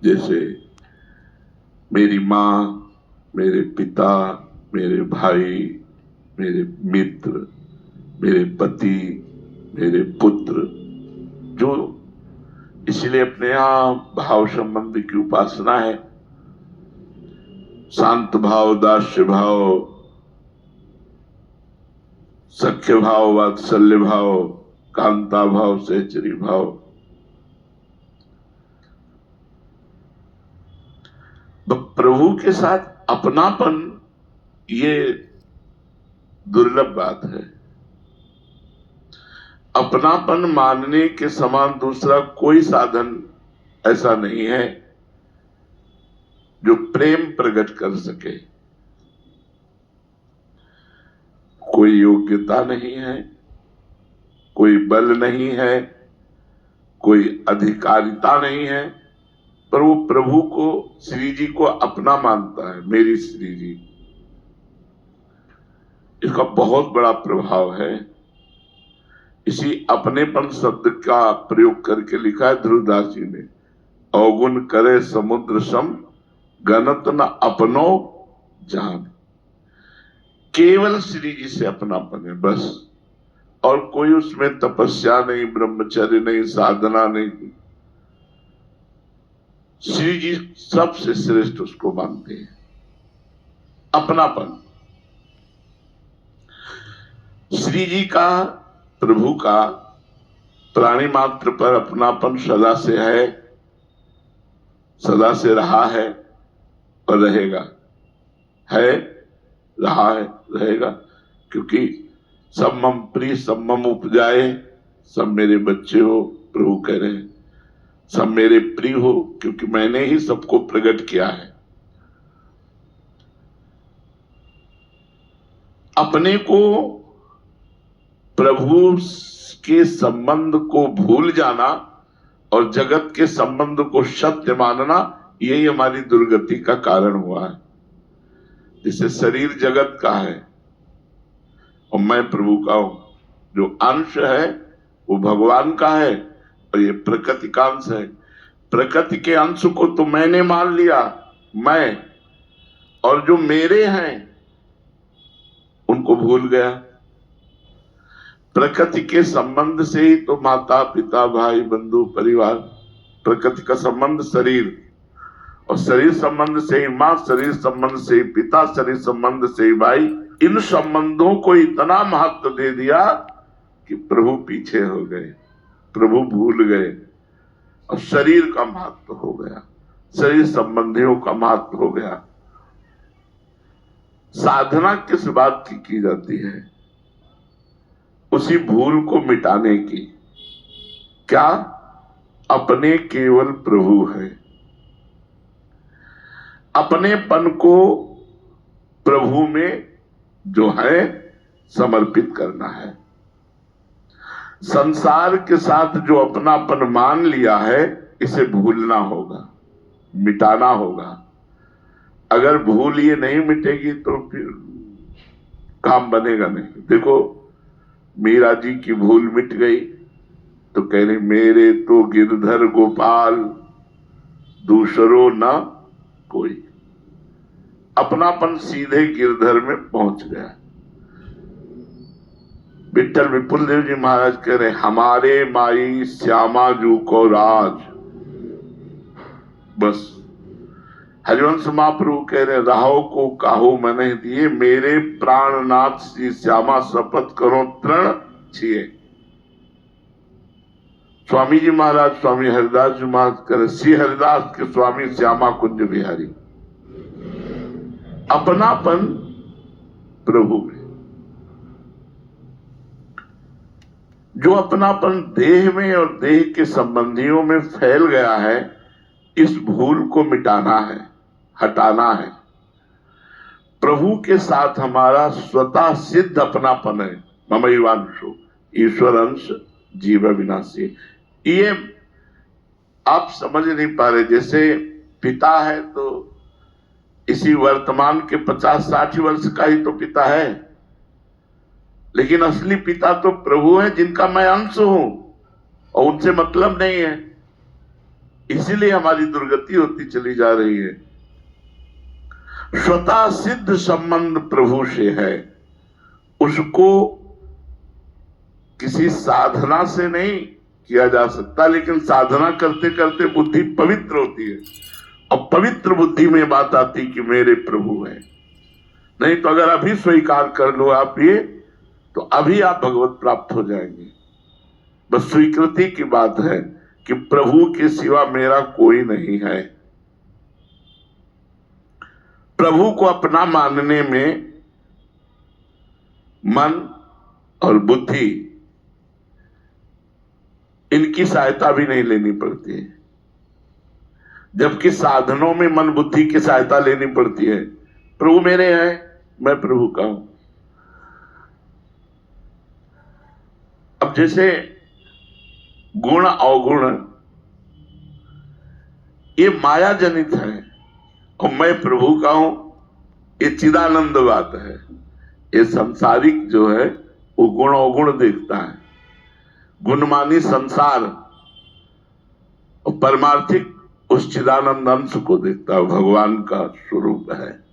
जैसे मेरी माँ, मेरे पिता, मेरे भाई, मेरे मित्र, मेरे पति, मेरे पुत्र, जो इसलिए अपने यहां भाव संबंध की उपासना है। शांत भाव, दास्य भाव, सख्य भाव, वात्सल्य भाव, कांता भाव, सहचरी भाव। प्रभु के साथ अपनापन ये दुर्लभ बात है। अपनापन मानने के समान दूसरा कोई साधन ऐसा नहीं है जो प्रेम प्रकट कर सके। कोई योग्यता नहीं है, कोई बल नहीं है, कोई अधिकारिता नहीं है, पर वो प्रभु को, श्री जी को अपना मानता है। मेरी श्री जी, इसका बहुत बड़ा प्रभाव है। इसी अपनेपन शब्द का प्रयोग करके लिखा है ध्रुवदास जी ने, अवगुण करे समुद्र सम, गणत न अपनो जान। केवल श्री जी से अपनापन है बस, और कोई उसमें तपस्या नहीं, ब्रह्मचर्य नहीं, साधना नहीं। श्री जी सबसे श्रेष्ठ उसको मानते हैं। अपनापन श्री जी का, प्रभु का प्राणी मात्र पर अपनापन सदा से है, सदा से रहा है और रहेगा। है, रहा है, रहेगा। क्योंकि सब मम प्रिय सब मम उपजाए, सब मेरे बच्चे हो, प्रभु कह रहे हैं। सब मेरे प्रिय हो क्योंकि मैंने ही सबको प्रकट किया है। अपने को, प्रभु के संबंध को भूल जाना और जगत के संबंध को सत्य मानना, यही हमारी दुर्गति का कारण हुआ है। जैसे शरीर जगत का है और मैं प्रभु का हूं। जो अंश है वो भगवान का है और ये प्रकृति का अंश है। प्रकृति के अंश को तो मैंने मान लिया, मैं, और जो मेरे हैं उनको भूल गया। प्रकृति के संबंध से ही तो माता पिता भाई बंधु परिवार, प्रकृति का संबंध शरीर, और शरीर संबंध से ही माँ, शरीर संबंध से ही पिता, शरीर संबंध से ही भाई। इन संबंधों को इतना महत्व दे दिया कि प्रभु पीछे हो गए, प्रभु भूल गए, और शरीर का महत्व हो गया, शरीर संबंधियों का महत्व हो गया। साधना किस बात की जाती है? उसी भूल को मिटाने की। क्या? अपने केवल प्रभु है। अपनेपन को प्रभु में जो है समर्पित करना है। संसार के साथ जो अपनापन मान लिया है, इसे भूलना होगा, मिटाना होगा। अगर भूल ये नहीं मिटेगी तो फिर काम बनेगा नहीं। देखो, मीरा जी की भूल मिट गई तो कह रही, मेरे तो गिरधर गोपाल दूसरो ना कोई। अपनापन सीधे गिरधर में पहुंच गया। विठल विपुल देव जी महाराज कह रहे, हमारे माई श्यामा जू को राज। बस हरिवंश महाप्रभु कह रहे, राहो को काहो मने दिए, मेरे प्राणनाथ श्री श्यामा शपथ करो तृण छिए। स्वामी जी महाराज, स्वामी हरिदास जी महाराज कह रहे, श्री हरिदास के स्वामी श्यामा कुंज बिहारी। अपनापन प्रभु में। जो अपनापन देह में और देह के संबंधियों में फैल गया है, इस भूल को मिटाना है, हटाना है। प्रभु के साथ हमारा स्वतः सिद्ध अपनापन है। ममैवांशो ईश्वर अंश जीव विनाशी। ये आप समझ नहीं पा रहे। जैसे पिता है तो इसी वर्तमान के 50-60 वर्ष का ही तो पिता है, लेकिन असली पिता तो प्रभु है जिनका मैं अंश हूं और उनसे मतलब नहीं है। इसीलिए हमारी दुर्गति होती चली जा रही है। स्वतः सिद्ध संबंध प्रभु से है, उसको किसी साधना से नहीं किया जा सकता, लेकिन साधना करते करते बुद्धि पवित्र होती है और पवित्र बुद्धि में बात आती कि मेरे प्रभु है। नहीं तो अगर अभी स्वीकार कर लो आप ये, तो अभी आप भगवत प्राप्त हो जाएंगे। बस स्वीकृति की बात है कि प्रभु के सिवा मेरा कोई नहीं है। प्रभु को अपना मानने में मन और बुद्धि, इनकी सहायता भी नहीं लेनी पड़ती है, जबकि साधनों में मन बुद्धि की सहायता लेनी पड़ती है। प्रभु मेरे हैं, मैं प्रभु का हूं। अब जैसे गुण अवगुण ये माया जनित है और मैं प्रभु का हूं, ये चिदानंद बात है। ये संसारिक जो है वो गुण अवगुण देखता है, गुणमानी संसार, और परमार्थिक उस चिदानंद अंश को देखता है, भगवान का स्वरूप है।